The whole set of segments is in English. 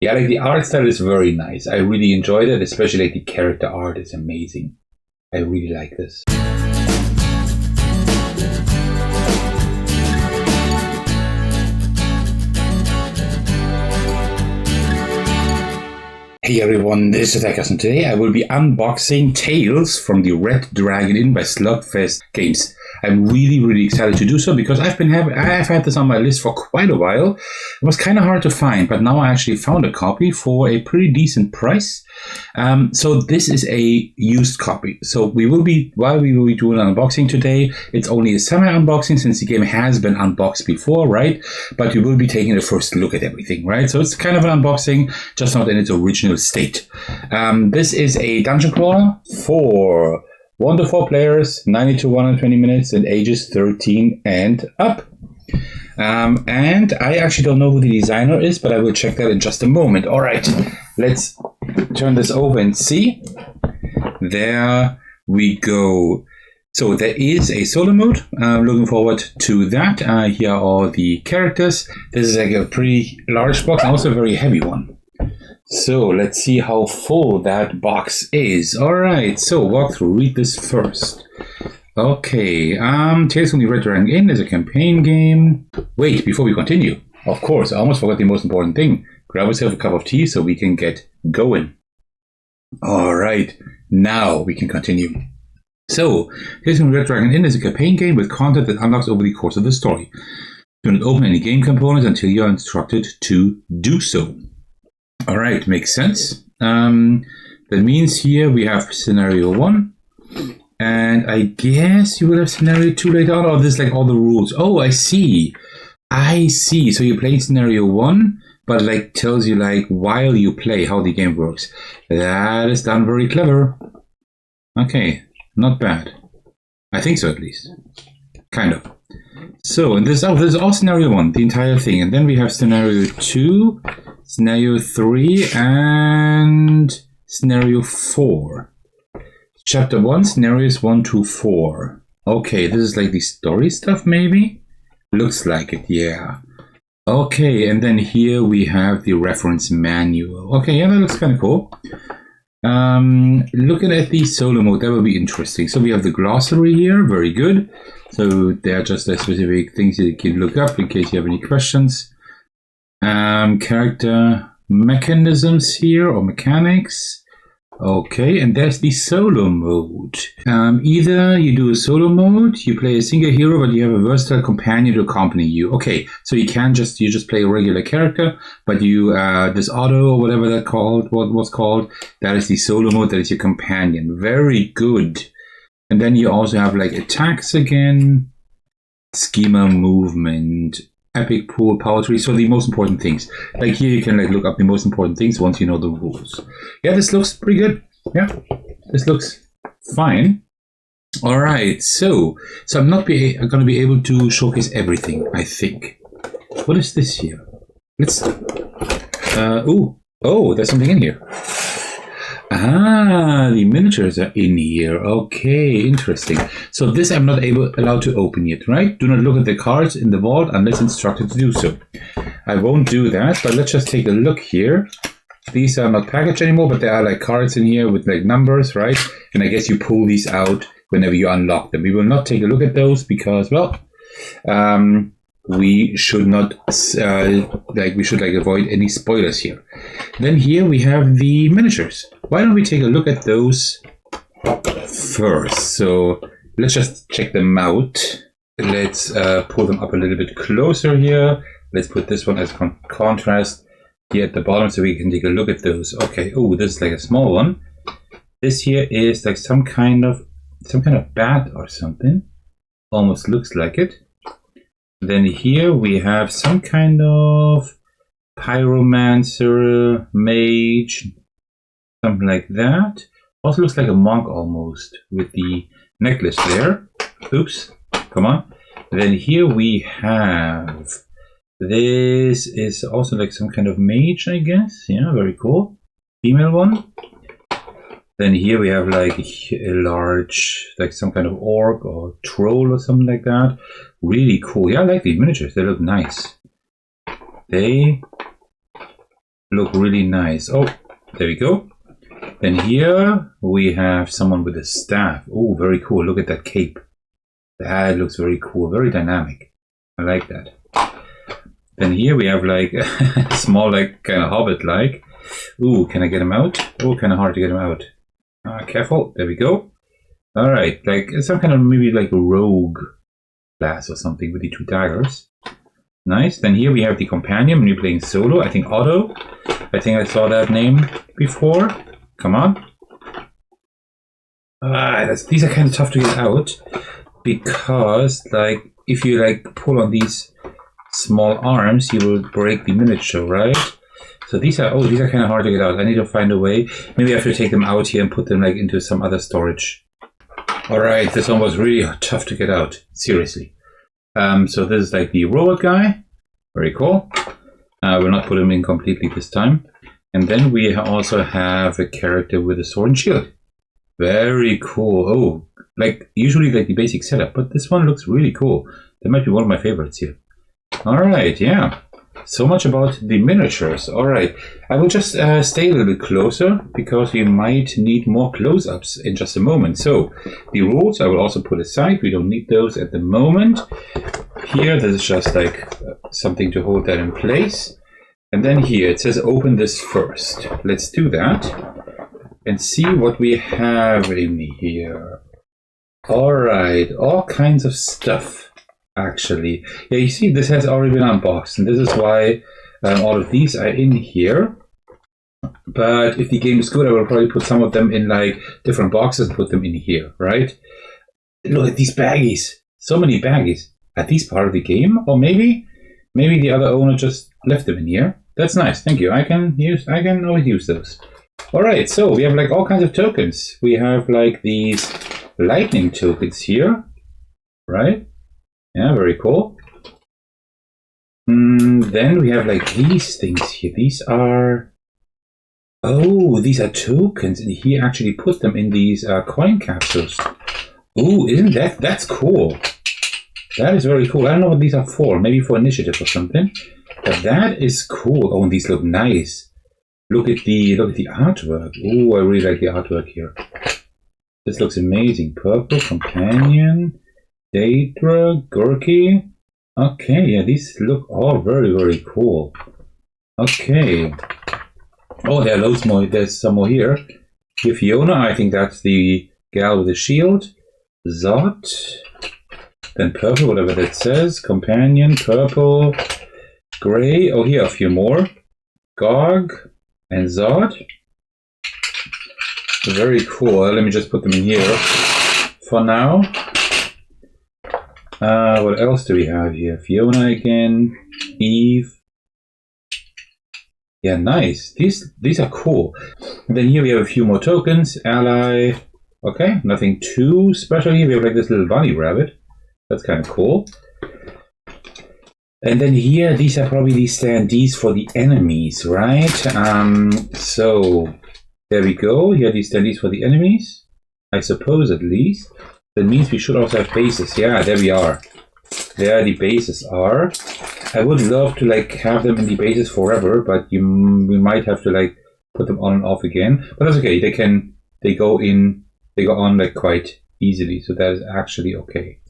Yeah, like the art style is very nice. I really enjoyed it, especially like the character art is amazing. I really like this. Hey everyone, this is Akas, and today I will be unboxing Tales from the Red Dragon Inn by SlugFest Games. I'm really excited to do so because I've had this on my list for quite a while. It was kind of hard to find, but now I actually found a copy for a pretty decent price. So this is a used copy. So while we will be doing an unboxing today, it's only a semi-unboxing since the game has been unboxed before, right? But we will be taking a first look at everything, right? So it's kind of an unboxing, just not in its original state. This is a dungeon crawler for 1 to 4 players, 90 to 120 minutes, and ages 13 and up. And I actually don't know who the designer is, but I will check that in just a moment. All right, let's turn this over and see. There we go. So there is a solo mode. I'm looking forward to that. Here are all the characters. This is like a pretty large box, and also a very heavy one. So let's see how full that box is. All right, so walk through. Read this first. Okay, Tales from the Red Dragon Inn is a campaign game. Wait, before we continue, of course, I almost forgot the most important thing. Grab yourself a cup of tea so we can get going. All right, now we can continue. So, Tales from the Red Dragon Inn is a campaign game with content that unlocks over the course of the story. Do not open any game components until you are instructed to do so. All right, makes sense. That means here we have scenario 1. And I guess you will have scenario 2 later on, or this is like all the rules. Oh, I see. So you play scenario 1, but like tells you like while you play how the game works. That is done very clever. Okay, not bad. I think so at least. Kind of. So, and this is all scenario 1, the entire thing. And then we have scenario 2, scenario 3, and scenario 4. Chapter 1, scenarios 1 to 4. Okay, this is like the story stuff, maybe? Looks like it, yeah. Okay, and then here we have the reference manual. Okay, yeah, that looks kind of cool. Looking at the solo mode, that will be interesting. So we have the glossary here, very good. So there are just the specific things you can look up in case you have any questions. Character mechanisms here, or mechanics. Okay, and there's the solo mode. Either you do a solo mode, you play a single hero, but you have a versatile companion to accompany you. Okay, so you just play a regular character, but you this auto or whatever that was called, that is the solo mode, that is your companion. Very good. And then you also have like attacks again, schema, movement, epic pool, power tree. So the most important things. Like here you can like look up the most important things once you know the rules. Yeah, this looks pretty good. Yeah, this looks fine. All right, so I'm not going to be able to showcase everything, I think. What is this here? Let's. Oh, there's something in here. Ah, the miniatures are in here. Okay, interesting. So this I'm not allowed to open yet, right? Do not look at the cards in the vault unless instructed to do so. I won't do that, but let's just take a look here. These are not packaged anymore, but there are like cards in here with like numbers, right? And I guess you pull these out whenever you unlock them. We will not take a look at those because, well, we should not we should avoid any spoilers here. Then here we have the miniatures. Why don't we take a look at those first? So let's just check them out. Let's pull them up a little bit closer here. Let's put this one as contrast here at the bottom so we can take a look at those. Okay. Oh, this is like a small one. This here is like some kind of bat or something. Almost looks like it. Then here we have some kind of pyromancer, mage, something like that. Also looks like a monk almost with the necklace there. Oops, come on. Then here we have, this is also like some kind of mage, I guess. Yeah, very cool. Female one. Then here we have like a large, like some kind of orc or troll or something like that. Really cool. Yeah, I like these miniatures. They look nice. They look really nice. Oh, there we go. Then here we have someone with a staff. Oh, very cool. Look at that cape. That looks very cool, very dynamic. I like that. Then here we have like a small, like kind of hobbit-like. Ooh, can I get him out? Oh, kind of hard to get him out. Careful. There we go. All right, like some kind of maybe like a rogue class or something with the 2 daggers. Nice. Then here we have the companion when you're playing solo. I think Otto. I think I saw that name before. Come on. These are kind of tough to get out because, like, if you like pull on these small arms, you will break the miniature, right? So these are kind of hard to get out. I need to find a way. Maybe I have to take them out here and put them like into some other storage. All right, this one was really tough to get out. Seriously. So this is like the robot guy. Very cool. We'll not put him in completely this time. And then we also have a character with a sword and shield. Very cool. Oh, like usually like the basic setup, but this one looks really cool. That might be one of my favorites here. All right, yeah. So much about the miniatures. All right, I will just stay a little bit closer because we might need more close-ups in just a moment. So the rules I will also put aside. We don't need those at the moment. Here, this is just like something to hold that in place. And then here it says open this first. Let's do that and see what we have in here. All right, all kinds of stuff. Actually, yeah, you see this has already been unboxed, and this is why all of these are in here. But if the game is good, I will probably put some of them in like different boxes and put them in here, right? Look at these baggies, so many baggies. Are these part of the game? Or maybe the other owner just left them in here. That's nice, thank you. I can always use those. All right, so we have like all kinds of tokens. We have like these lightning tokens here, right? Yeah, very cool. Then we have like these things here. These are tokens, and he actually put them in these coin capsules. Oh, isn't that's cool? That is very cool. I don't know what these are for. Maybe for initiative or something. But that is cool. Oh, and these look nice. Look at the artwork. Oh, I really like the artwork here. This looks amazing. Purple companion. Daedra, Gorky. Okay, yeah, these look all very, very cool. Okay. Oh, there are loads more. There's some more here. Here, Fiona, I think that's the gal with the shield. Zod. Then purple, whatever that says. Companion, purple. Grey. Oh, here, a few more. Gog and Zod. Very cool. Let me just put them in here for now. What else do we have here? Fiona again, Eve. Yeah, nice. These are cool. And then here we have a few more tokens. Ally. Okay, nothing too special here. We have like this little bunny rabbit. That's kind of cool. And then here, these are probably the standees for the enemies, right? So there we go. Here are the standees for the enemies. I suppose at least. That means we should also have bases. Yeah, there we are. There the bases are. I would love to like have them in the bases forever, but we might have to like put them on and off again. But that's okay. They go on like quite easily, so that is actually okay.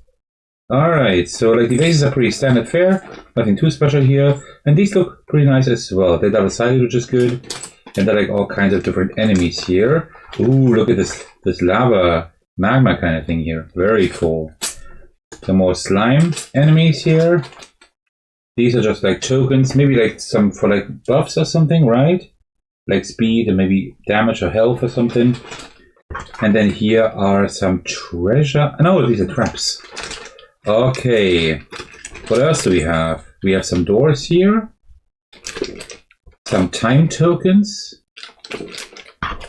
All right, so like the bases are pretty standard fare. Nothing too special here, and these look pretty nice as well. They're double-sided, which is good, and they're like all kinds of different enemies here. Ooh, look at this lava. Magma kind of thing here. Very cool. Some more slime enemies here. These are just like tokens. Maybe like some for like buffs or something, right? Like speed and maybe damage or health or something. And then here are some treasure. No, these are traps. Okay. What else do we have? We have some doors here. Some time tokens.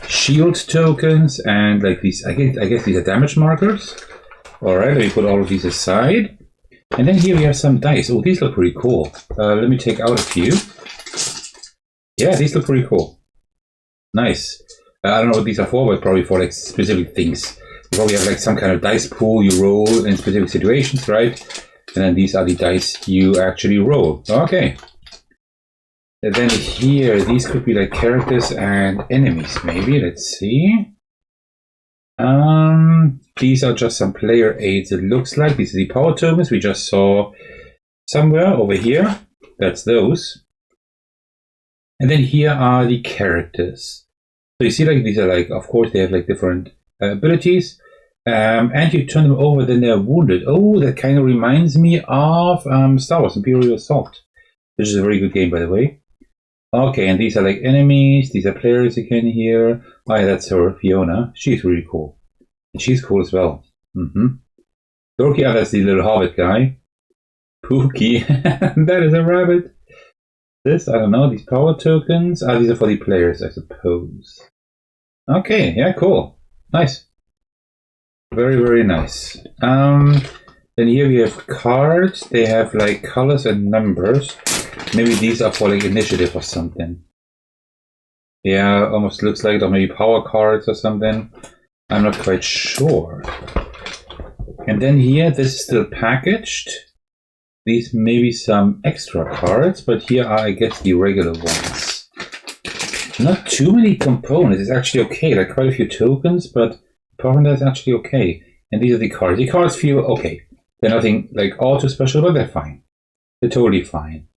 Shield tokens and like these, I guess these are damage markers. Alright, let me put all of these aside. And then here we have some dice. Oh, these look pretty cool. Let me take out a few. Yeah, these look pretty cool. Nice. I don't know what these are for, but probably for like specific things. You probably have like some kind of dice pool you roll in specific situations, right? And then these are the dice you actually roll. Okay. And then here, these could be like characters and enemies, maybe. Let's see. These are just some player aids, it looks like. These are the power tokens we just saw somewhere over here. That's those. And then here are the characters. So you see, like, these are like, of course, they have like different abilities. And you turn them over, then they're wounded. Oh, that kind of reminds me of Star Wars Imperial Assault, which is a very good game, by the way. Okay, and these are like enemies. These are players again here. Oh, yeah, that's her, Fiona. She's really cool. And she's cool as well. Dorky, that's the little hobbit guy. Pookie, that is a rabbit. This, I don't know, these power tokens. These are for the players, I suppose. Okay, yeah, cool. Nice. Very, very nice. Then here we have cards. They have like colors and numbers. Maybe these are for like initiative or something. Yeah, almost looks like it, or maybe power cards or something. I'm not quite sure. And then here, this is still packaged. These may be some extra cards, but here are, I guess, the regular ones. Not too many components. It's actually okay. Like quite a few tokens, but apart from that, it's actually okay. And these are the cards. The cards feel okay. They're nothing like all too special, but they're fine. They're totally fine.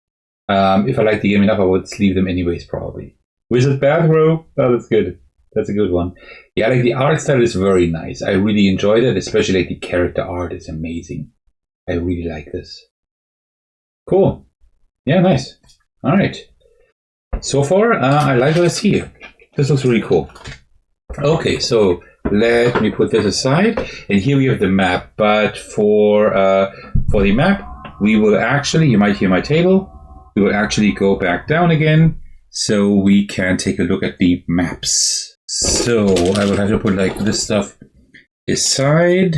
If I like the game enough, I would sleeve them anyways, probably. Wizard Bathrobe? Oh, that's good. That's a good one. Yeah, like the art style is very nice. I really enjoyed it, especially like the character art is amazing. I really like this. Cool. Yeah, nice. All right. So far, I like what I see here. This looks really cool. Okay, so let me put this aside, and here we have the map. But for the map, we will actually, you might hear my table, we will actually go back down again so we can take a look at the maps. So I will have to put like this stuff aside,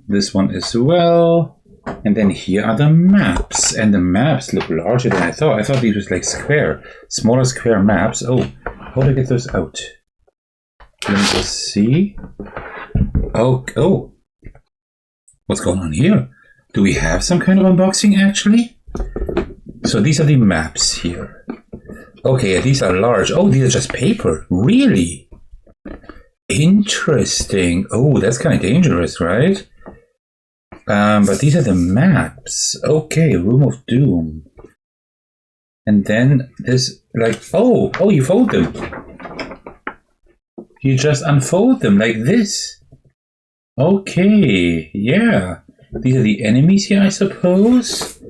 this one as well, and then here are the maps, and the maps look larger than I thought. I thought these was like smaller square maps. Oh, how do I get those out? Let me just see. Oh, what's going on here? Do we have some kind of unboxing actually? So these are the maps here. Okay, these are large. Oh, these are just paper. Really? Interesting. Oh, that's kind of dangerous, right? But these are the maps. Okay, Room of Doom. And then this, like, oh, you fold them. You just unfold them like this. Okay, yeah. These are the enemies here, I suppose.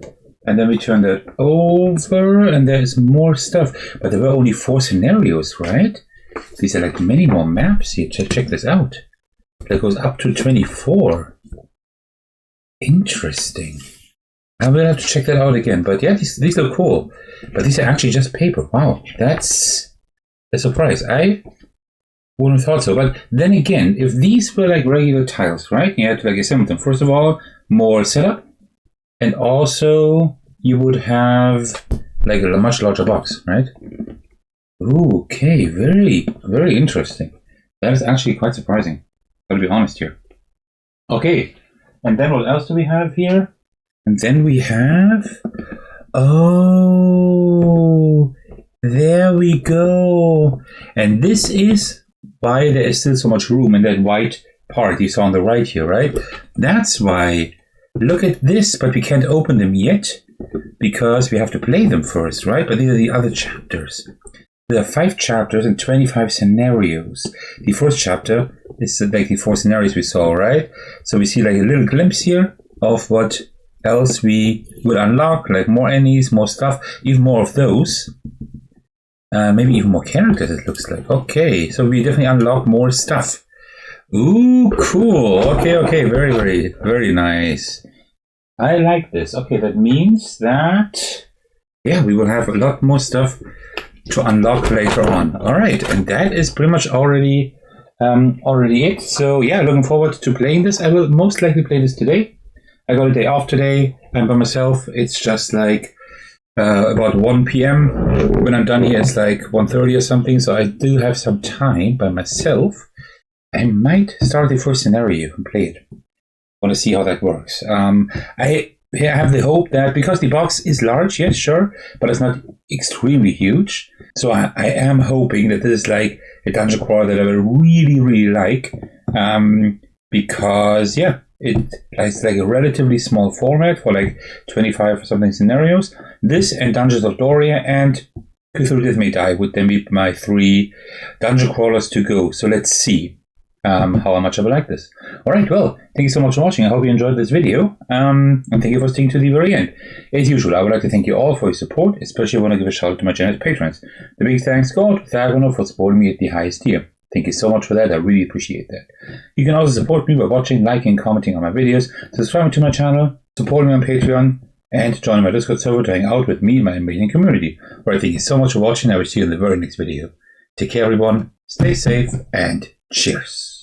And then we turn that over, and there's more stuff. But there were only 4 scenarios, right? These are like many more maps here. Check this out. That goes up to 24. Interesting. I will have to check that out again. But yeah, these look cool. But these are actually just paper. Wow, that's a surprise. I wouldn't have thought so. But then again, if these were like regular tiles, right? You had to like assemble them. First of all, more setup. And also, you would have like a much larger box, right? Ooh, okay, very, very interesting. That is actually quite surprising. I'll be honest here. Okay, and then what else do we have here? And then we have... Oh, there we go. And this is why there is still so much room in that white part you saw on the right here, right? That's why... Look at this, but we can't open them yet because we have to play them first, right? But these are the other chapters. There are 5 chapters and 25 scenarios. The first chapter is like the 4 scenarios we saw, right? So we see like a little glimpse here of what else we would unlock, like more enemies, more stuff, even more of those. Maybe even more characters, it looks like. Okay, so we definitely unlock more stuff. Ooh, cool. Okay, very, very, very nice. I like this. Okay, that means that, yeah, we will have a lot more stuff to unlock later on. All right, and that is pretty much already it. So yeah, looking forward to playing this. I will most likely play this today. I got a day off today. I'm by myself. It's just like about 1 p.m. When I'm done here, it's like 1:30 or something. So I do have some time by myself. I might start the first scenario and play it. Want to see how that works. I I have the hope that because the box is large, yes, sure, but it's not extremely huge. So I am hoping that this is like a dungeon crawler that I will really, really like. Because, yeah, it's like a relatively small format for like 25 or something scenarios. This and Dungeons of Doria and Cthulhu Death May Die would then be my 3 dungeon crawlers to go. So let's see how much I will like this. Alright, well, thank you so much for watching. I hope you enjoyed this video. And thank you for sticking to the very end. As usual, I would like to thank you all for your support, especially want to give a shout out to my generous patrons. The big thanks go to Thagono for supporting me at the highest tier. Thank you so much for that. I really appreciate that. You can also support me by watching, liking, commenting on my videos, subscribing to my channel, supporting me on Patreon, and joining my Discord server to hang out with me and my amazing community. Alright, thank you so much for watching. I will see you in the very next video. Take care, everyone. Stay safe, and cheers.